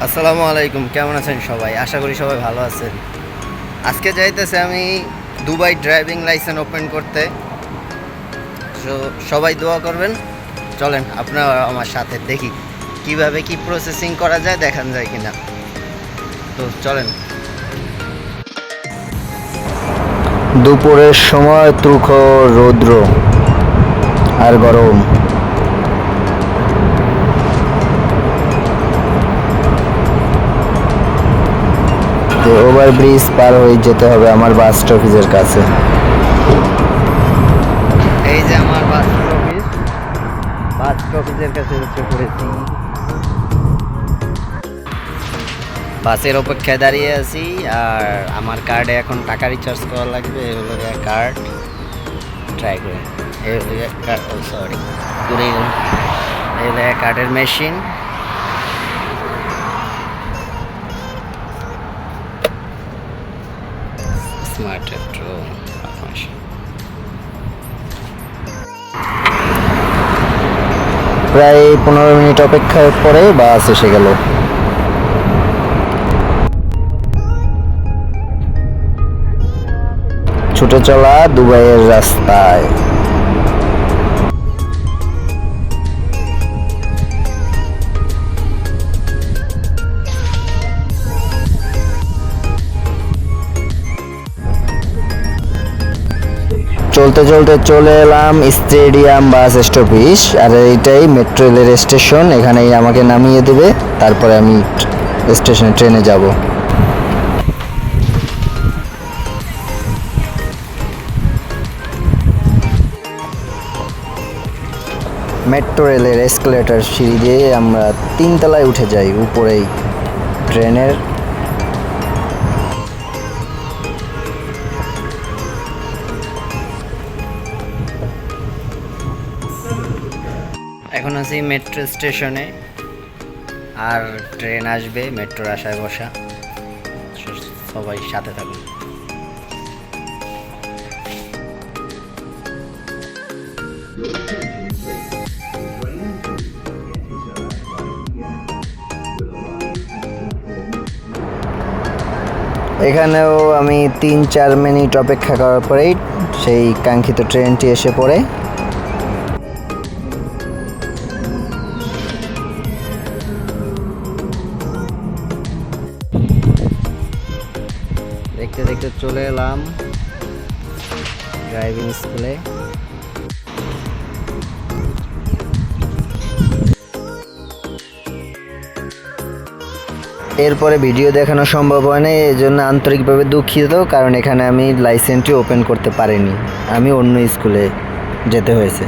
আসসালামু আলাইকুম, কেমন আছেন সবাই? আশা করি সবাই ভালো আছেন। আজকে যাইতেছে আমি দুবাই ড্রাইভিং লাইসেন্স ওপেন করতে। সবাই দোয়া করবেন। চলেন আপনারা আমার সাথে দেখি কিভাবে কি প্রসেসিং করা যায়, দেখান যায় কিনা। তো চলেন। দুপুরের সময় তুখোড় রৌদ্র আর গরম। ওভারব্রিজ পার হয়ে যেতে হবে আমার বাস স্টপেজের কাছে। এই যে আমার বাস স্টপেজের কাছে উঠে পড়েছি। বাসের অপেক্ষায় দাঁড়িয়ে আছি, আর আমার কার্ডে এখন টাকা রিচার্জ করা লাগবে। এই হলো কার্ড, ট্রাই করে সরি ঘুরে গেল। এই হলো কার্ডের মেশিন। স্মার্ট প্রায় 15 মিনিট অপেক্ষার পরে বাস এসে গেল। ছুটে চলা দুবাইয়ের রাস্তায়। চলতে চলতে চলে এলাম স্টেডিয়াম বাস স্টপেজ। আর এইটাই মেট্রো রেলের স্টেশন। এখানেই আমাকে নামিয়ে দেবে, তারপরে আমি স্টেশনে ট্রেনে যাব। মেট্রো রেলের এসকেলেটর সিঁড়ি দিয়ে আমরা 3 তলায় উঠে যাই উপরেই ট্রেনের। এখন আছি মেট্রো স্টেশনে, আর ট্রেন আসবে। মেট্রোর আশায় বসা। সবাই সাথে থাকুন। এখানেও আমি 3-4 মিনিট অপেক্ষা করার পরেই সেই কাঙ্ক্ষিত ট্রেনটি এসে পড়ে। দেখতে দেখতে চলে এলাম ড্রাইভিং স্কুলে। এরপরে ভিডিও দেখানো সম্ভব হয় না, এই জন্য আন্তরিকভাবে দুঃখিত, কারণ এখানে আমি লাইসেন্সটি ওপেন করতে পারিনি। আমি অন্য স্কুলে যেতে হয়েছে।